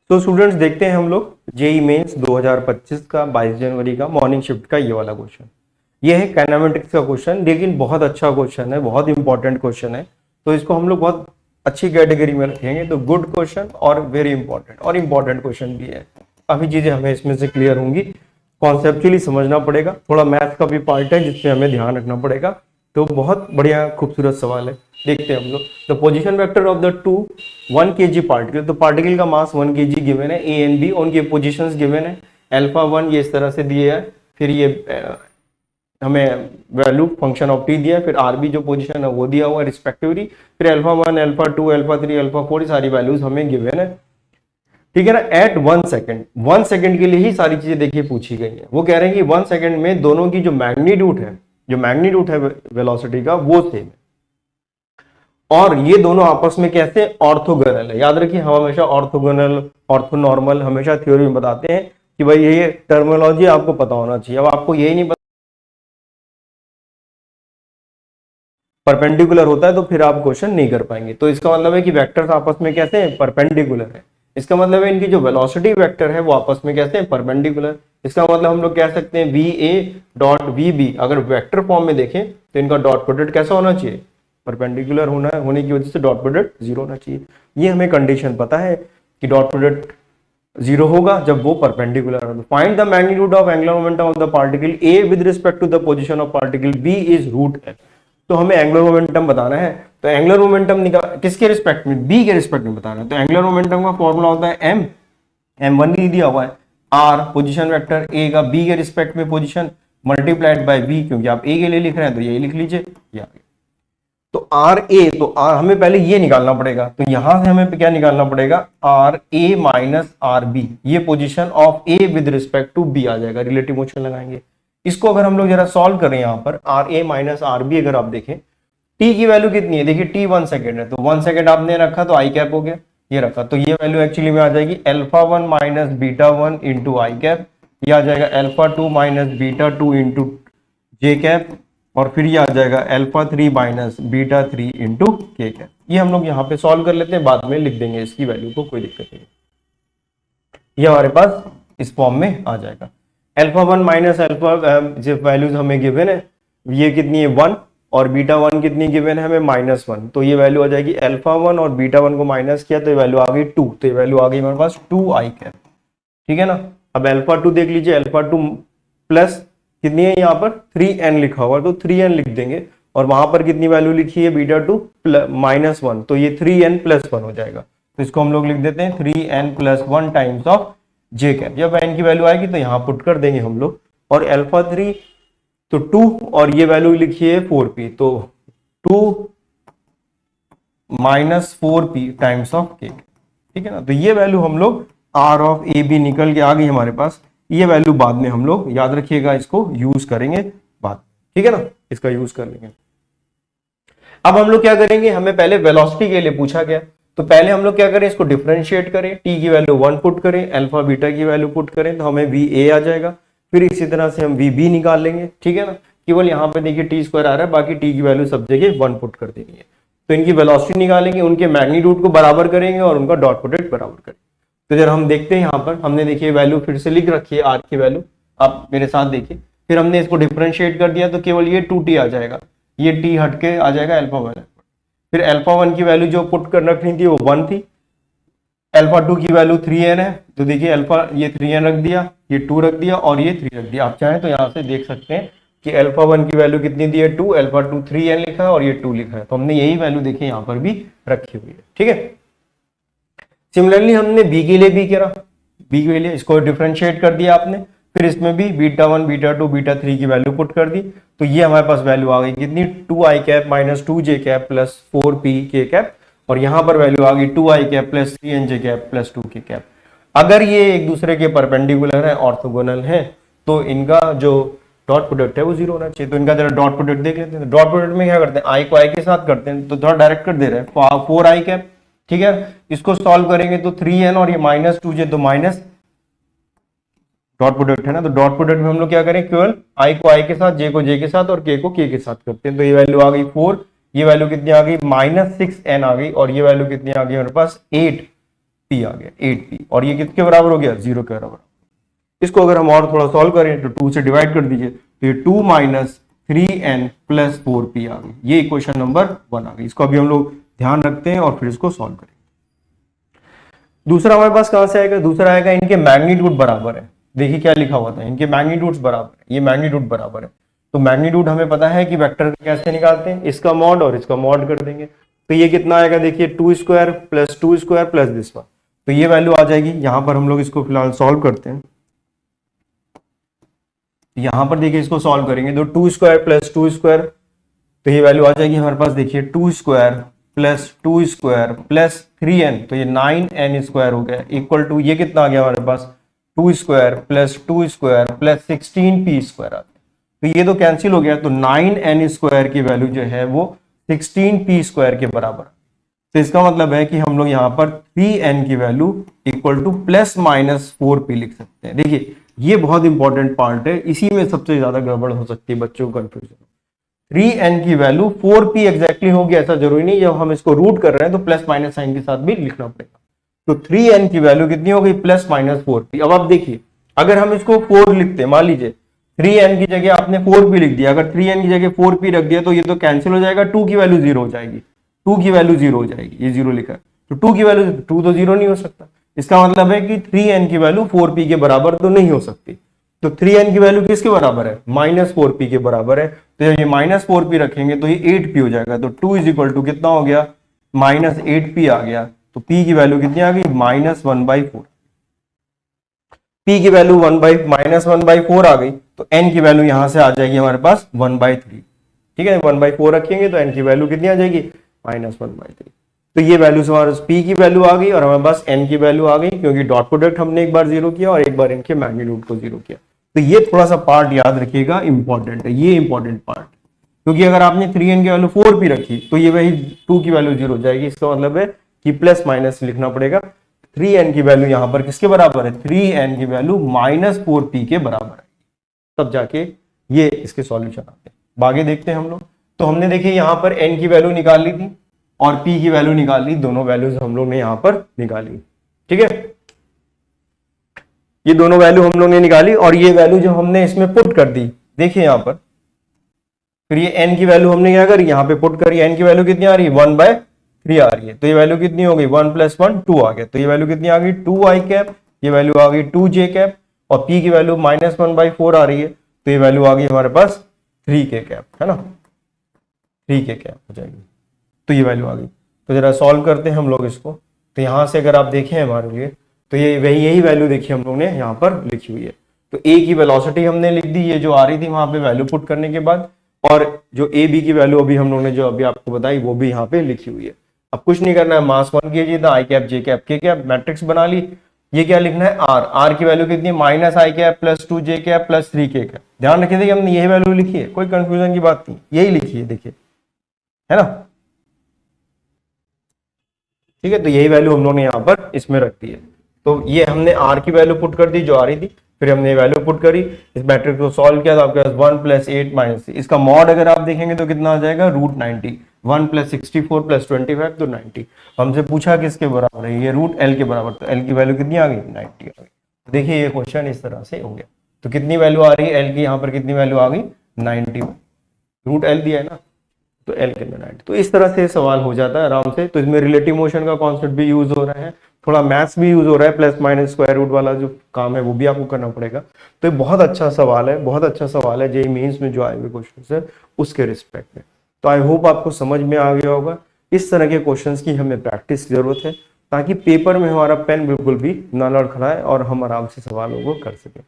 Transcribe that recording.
तो स्टूडेंट्स देखते हैं हम लोग जेई मेंस 2025 का 22 जनवरी का मॉर्निंग शिफ्ट का ये वाला क्वेश्चन। ये है काइनेमेटिक्स का क्वेश्चन, लेकिन बहुत अच्छा क्वेश्चन है, बहुत इंपॉर्टेंट क्वेश्चन है। तो इसको हम लोग बहुत अच्छी कैटेगरी में रखेंगे। तो गुड क्वेश्चन और वेरी इंपॉर्टेंट और इंपॉर्टेंट क्वेश्चन भी है। काफी चीजें हमें इसमें से क्लियर होंगी, कॉन्सेप्चुअली समझना पड़ेगा, थोड़ा मैथ्स का भी पार्ट है जिसमें हमें ध्यान रखना पड़ेगा। तो बहुत बढ़िया खूबसूरत सवाल है, देखते हैं हम लोग। The position vector of the two 1 kg particle, तो पार्टिकल का मास 1 kg गिवन है, ए एंड बी, उनकी पोजीशंस गिवन है। अल्फा 1 ये इस तरह से दिए है, फिर ये हमें वैल्यू फंक्शन ऑफ टी दिया है, फिर आर बी जो पोजीशन है वो दिया हुआ है रिस्पेक्टिवली, फिर अल्फा 1 अल्फा 2 अल्फा 3 अल्फा 4 सारी वैल्यूज हमें गिवन है। ठीक है ना। एट 1 सेकेंड, 1 सेकेंड के लिए ही सारी चीजें देखिए पूछी गई है। वो कह रहे हैं कि 1 सेकेंड में दोनों की जो मैग्नीट्यूड है वेलोसिटी का वो सेम है, और ये दोनों आपस में कैसे ऑर्थोगोनल है। याद रखिए हम हमेशा ऑर्थोगोनल ऑर्थोनॉर्मल हमेशा थ्योरी में बताते हैं कि भाई ये टर्मिनोलॉजी आपको पता होना चाहिए। अब आपको यही नहीं पता परपेंडिकुलर होता है तो फिर आप क्वेश्चन नहीं कर पाएंगे। तो इसका मतलब है कि वेक्टर्स आपस में कैसे हैं, परपेंडिकुलर है। इसका मतलब है इनकी जो वेलोसिटी वेक्टर है वो आपस में कैसे हैं, परपेंडिकुलर। इसका मतलब हम लोग कह सकते हैं V A dot V B, अगर वेक्टर फॉर्म में देखें तो इनका डॉट प्रोडक्ट कैसा होना चाहिए, परपेंडिकुलर होने की वजह से डॉट प्रोडक्ट जीरो होना चाहिए। ये हमें कंडीशन पता है कि डॉट प्रोडक्ट जीरो होगा जब वो परपेंडिकुलर हो। Find the magnitude of angular momentum of the particle A with respect to the position of particle B is root L. तो हमें एंगुलर मोमेंटम बताना है, तो एंगुलर मोमेंटम किसके रिस्पेक्ट में, बी के रिस्पेक्ट में बताना है। तो एंगुलर मोमेंटम का फॉर्मूला होता है एम, m1 नहीं दिया हुआ है, आर पोजीशन वेक्टर ए का बी के रिस्पेक्ट में पोजीशन मल्टीप्लाइड बाय बी, क्योंकि आप ए के लिए लिख रहे हैं तो ये लिख लीजिए। तो आर ए, तो आर हमें पहले ये निकालना पड़ेगा, तो यहां से हमें क्या निकालना पड़ेगा, r A minus are B, ये position of A with respect to B आ जाएगा, रिलेटिव मोशन लगाएंगे। इसको अगर हम लोग जरा सॉल्व करें यहाँ पर R A minus are B, अगर आप देखें टी की वैल्यू कितनी है, देखिए टी 1 सेकेंड है, तो 1 सेकेंड आपने रखा तो आई कैप हो गया, ये रखा, तो ये वैल्यू एक्चुअली में आ जाएगी अल्फा 1 माइनस बीटा 1 इंटू आई कैप, ये आ जाएगा अल्फा 2 माइनस बीटा 2 इंटू जे कैप, और फिर ये आ जाएगा अल्फा 3 माइनस बीटा 3 इंटू के कैप। ये हम लोग यहाँ पे सॉल्व कर लेते हैं, बाद में लिख देंगे इसकी वैल्यू को, कोई दिक्कत नहीं। ये हमारे पास इस फॉर्म में आ जाएगा। अल्फा 1 माइनस अल्फा जो वैल्यूज हमें गिवन है ये कितनी है 1, और बीटा 1 कितनी गिवन है हमें -1, तो ये वैल्यू आ जाएगी अल्फा 1 और बीटा 1 को माइनस किया तो ये वैल्यू आ गई 2, तो ये वैल्यू आ गई हमारे पास 2 आई कैप। ठीक है ना। अब अल्फा 2 देख लीजिए, अल्फा 2 प्लस कितनी है यहाँ पर 3n लिखा हुआ, तो 3n लिख देंगे, और वहां पर कितनी वैल्यू लिखी है बीटा 2 -1, तो ये 3n + 1 हो जाएगा। तो इसको हम लोग लिख देते हैं 3n + 1 times of J cap. जब n की वैल्यू आएगी तो यहाँ पुट कर देंगे हम लोग, और अल्फा 3 तो 2, और ये वैल्यू लिखी है 4p, तो 2 - 4p टाइम्स ऑफ k। ठीक है ना। तो ये वैल्यू हम लोग r ऑफ ए बी निकल के आ गई हमारे पास। ये वैल्यू बाद में हम लोग याद रखिएगा, इसको यूज करेंगे बाद, ठीक है ना, इसका यूज कर लेंगे। अब हम लोग क्या करेंगे, हमें पहले वेलोसिटी के लिए पूछा गया, तो पहले हम लोग क्या करें, इसको डिफरेंशिएट करें, टी की वैल्यू 1 पुट करें, अल्फा बीटा की वैल्यू पुट करें, तो हमें वी ए आ जाएगा। फिर इसी तरह से हम वी बी निकाल लेंगे, ठीक है ना। केवल यहाँ पे देखिए टी स्क्वायर आ रहा है, बाकी टी की वैल्यू सब जगह 1 पुट कर देनी है। तो इनकी वेलोसिटी निकालेंगे, उनके मैग्नीट्यूड को बराबर करेंगे और उनका डॉट प्रोडक्ट बराबर करेंगे। तो जरा हम देखते हैं, यहाँ पर हमने देखिए वैल्यू फिर से लिख रखी है आर की वैल्यू, आप मेरे साथ देखिए। फिर हमने इसको डिफरेंशिएट कर दिया तो केवल ये 2t आ जाएगा, ये t हटके आ जाएगा अल्फा 1। फिर अल्फा 1 की वैल्यू जो पुट कर रखनी थी वो 1 थी, अल्फा 2 की वैल्यू 3n है, तो देखिए अल्फा ये 3n रख दिया, ये 2 रख दिया और ये 3 रख दिया। आप चाहें तो यहाँ से देख सकते हैं कि अल्फा 1 की वैल्यू कितनी दी है 2, अल्फा 2 3n लिखा है और ये 2 लिखा है, तो हमने यही वैल्यू देखिए यहाँ पर भी रखी हुई है। ठीक है। सिमिलरली हमने बी के लिए भी करा, बी के लिए इसको डिफरेंशिएट कर दिया आपने, फिर इसमें भी बीटा 1 बीटा 2 बीटा 3 की वैल्यू पुट कर दी, तो ये हमारे पास वैल्यू आ गई कितनी 2 आई कैप माइनस 2 जे कैप प्लस 4p के कैप, और यहाँ पर वैल्यू आ गई 2 आई कैप प्लस 3n जे कैप प्लस 2 के कैप। अगर ये एक दूसरे के परपेंडिकुलर है, ऑर्थोगोनल है, तो इनका जो डॉट प्रोडक्ट है वो 0 होना चाहिए। तो इनका जरा डॉट प्रोडक्ट देख लेते हैं। डॉट प्रोडक्ट में क्या करते हैं, आई को आई के साथ करते हैं, तो थोड़ा डायरेक्ट कर दे रहे हैं 4 आई कैप। ठीक है। इसको सॉल्व करेंगे तो 3n और ये -2j, तो माइनस डॉट प्रोडक्ट है ना, तो डॉट प्रोडक्ट में हम लोग क्या करें, केवल आई को आई के साथ, जे को जे के साथ और के को के के साथ करते हैं। तो ये वैल्यू आ गई 4, ये वैल्यू कितनी आ गई -6n आ गई, और ये वैल्यू कितनी आ गई हमारे पास 8 p आ गया 8p, और ये किसके बराबर हो गया, 0 के बराबर। इसको अगर हम और थोड़ा सॉल्व करें तो 2 से डिवाइड कर दीजिए, तो ये 2 माइनस 3n प्लस 4p आ गई। ये इक्वेशन नंबर 1 आ गई। इसको अभी हम लोग ध्यान रखते हैं और फिर इसको सॉल्व करेंगे। दूसरा हमारे पास कहां से आएगा, दूसरा आएगा इनके मैग्नीट्यूड बराबर है। देखिए क्या लिखा हुआ था, इनके मैग्नीट्यूड्स बराबर है, ये मैग्नीट्यूड बराबर है। तो मैग्नीट्यूड हमें पता है कि वेक्टर कैसे निकालते हैं, इसका मॉड और इसका मॉड कर देंगे। तो ये कितना आएगा, देखिए 2 square plus 2 square plus this one, तो ये वैल्यू आ जाएगी। यहां पर हम लोग इसको फिलहाल सॉल्व करते हैं। यहां पर देखिए इसको सॉल्व करेंगे तो 2 स्क्वायर प्लस 2 स्क्वायर, तो ये वैल्यू आ जाएगी हमारे पास, देखिए 2 square plus 2 square plus 3n, तो ये 9n स्क्वायर हो गया, इक्वल टू ये कितना आ गया हमारे पास, 2 square plus 2 square plus 16p square आ गया। तो ये तो कैंसिल हो गया, तो 9n स्क्वायर की वैल्यू जो है वो 16p स्क्वायर के बराबर। तो इसका मतलब है कि हम लोग यहाँ पर 3n की value equal two plus minus 4p लिख सकते हैं। देखिए ये बहुत इंपॉर्टेंट पार्ट है, इसी में सबसे ज्यादा गड़बड़ हो सकती है बच्चों को कंफ्यूजन। 3n की वैल्यू 4p एग्जैक्टली होगी ऐसा जरूरी नहीं, जब हम इसको रूट कर रहे हैं तो प्लस माइनस साइन के साथ भी लिखना पड़ेगा। तो 3n की वैल्यू कितनी हो गई, प्लस माइनस 4p। अब आप देखिए अगर हम इसको 4 लिखते हैं, मान लीजिए 3n की जगह आपने 4p लिख दिया, अगर 3n की जगह 4p रख दिया तो ये तो कैंसिल हो जाएगा, 2 की वैल्यू 0 हो जाएगी, 2 की वैल्यू 0 हो जाएगी, ये 0 लिखा है तो 2 की वैल्यू 2 तो 0 नहीं हो सकता। इसका मतलब है कि 3n की वैल्यू 4p के बराबर तो नहीं हो सकती। तो 3n की वैल्यू किसके बराबर है, माइनस 4p के बराबर है। तो जब ये माइनस 4p रखेंगे तो ये 8p हो जाएगा। तो 2 इज इक्वल टू कितना हो गया, माइनस 8p आ गया। तो p की वैल्यू कितनी आ गई, माइनस 1/4। p की वैल्यू माइनस 1/4 आ गई, तो n की वैल्यू यहां से आ जाएगी हमारे पास 1/3। ठीक है, 1/4 रखेंगे तो n की वैल्यू कितनी आ जाएगी, माइनस 1/3। तो ये वैल्यू से हमारे पास p की वैल्यू आ गई और हमारे पास n की वैल्यू आ गई, क्योंकि डॉट प्रोडक्ट हमने एक बार 0 किया और एक बार इनके मैग्नीट्यूड को 0 किया। तो ये थोड़ा सा पार्ट याद रखिएगा, इंपॉर्टेंट है, ये इंपॉर्टेंट पार्ट, क्योंकि अगर आपने 3n की वैल्यू 4p रखी तो ये वही 2 की वैल्यू 0 हो जाएगी। इसका मतलब है कि प्लस माइनस लिखना पड़ेगा। 3n की वैल्यू यहां पर किसके बराबर है, 3n की वैल्यू माइनस 4p के बराबर है, तब जाके ये इसके सॉल्यूशन आते हैं। आगे देखते हैं हम लोग। तो हमने देखिए यहां पर n की वैल्यू निकाल ली थी और p की वैल्यू निकाल ली, दोनों वैल्यूज हम लोग ने यहां पर निकाली। ठीक है, ये दोनों वैल्यू हम लोग ने निकाली और ये वैल्यू जो हमने इसमें पुट कर दी, देखिए यहां पर, फिर ये n की वैल्यू हमने क्या करी, यहाँ पे पुट करी। n की वैल्यू कितनी आ रही है, 1/3 आ रही है। तो ये वैल्यू कितनी हो गई, 1 + 1 2 आ गया। तो ये वैल्यू कितनी आ गई, 2i कैप, ये वैल्यू आ गई 2j कैप, और p की वैल्यू माइनस 1/4 आ रही है, तो ये वैल्यू आ गई हमारे पास 3k कैप, है ना, 3k कैप हो जाएगी। तो ये वैल्यू आ गई। तो जरा सॉल्व करते हैं हम लोग इसको। तो यहां से अगर आप देखें हमारे लिए, तो ये यही वैल्यू देखिए हम लोग ने यहाँ पर लिखी हुई है। तो a की वेलोसिटी हमने लिख दी, ये जो आ रही थी वहां पे वैल्यू पुट करने के बाद, और जो ए बी की वैल्यू अभी हम लोग ने जो अभी आपको बताई वो भी यहाँ पे लिखी हुई है। अब कुछ नहीं करना है, मास 1 कीजिए था, आई कैप जे कैप के कैप, मैट्रिक्स बना ली। ये क्या लिखना है, आर की वैल्यू कितनी, माइनस आई कैप प्लस 2 जे कैप प्लस 3k कैप। ध्यान रखिए कि हमने यही वैल्यू लिखी है, कोई कंफ्यूजन की बात नहीं, यही लिखी है, देखिए, है ना। ठीक है, तो यही वैल्यू हम लोग ने यहाँ पर इसमें रख दी है। तो ये हमने आर की वैल्यू पुट कर दी जो आ रही थी, फिर हमने वैल्यू पुट करी, इस मैट्रिक्स को सॉल्व किया तो आपके पास 1 + 8 - 3, इसका मॉड अगर आप देखेंगे तो कितना आ जाएगा, √90, 1 + 64 + 25 तो 90। हमसे पूछा किसके बराबर है, ये √L के बराबर, तो L की वैल्यू कितनी आ गई, 90 आ गई। तो देखिए ये क्वेश्चन इस तरह से हो गया। तो कितनी वैल्यू आ रही है L की, यहाँ पर कितनी वैल्यू आ गई, 90, √L दिया है ना, तो L के अंदर 90। तो इस तरह से सवाल हो जाता है आराम से। तो इसमें रिलेटिव मोशन का कॉन्सेप्ट भी यूज हो रहा है, थोड़ा मैथ्स भी यूज हो रहा है, प्लस माइनस स्क्वायर रूट वाला जो काम है वो भी आपको करना पड़ेगा। तो ये बहुत अच्छा सवाल है, बहुत अच्छा सवाल है, जेईई मेंस में जो आए हुए क्वेश्चन है उसके रिस्पेक्ट में। तो आई होप आपको समझ में आ गया होगा। इस तरह के क्वेश्चन की हमें प्रैक्टिस की जरूरत है, ताकि पेपर में हमारा पेन बिल्कुल भी ना लड़खड़ाए और हम आराम से सवालों को कर सकें।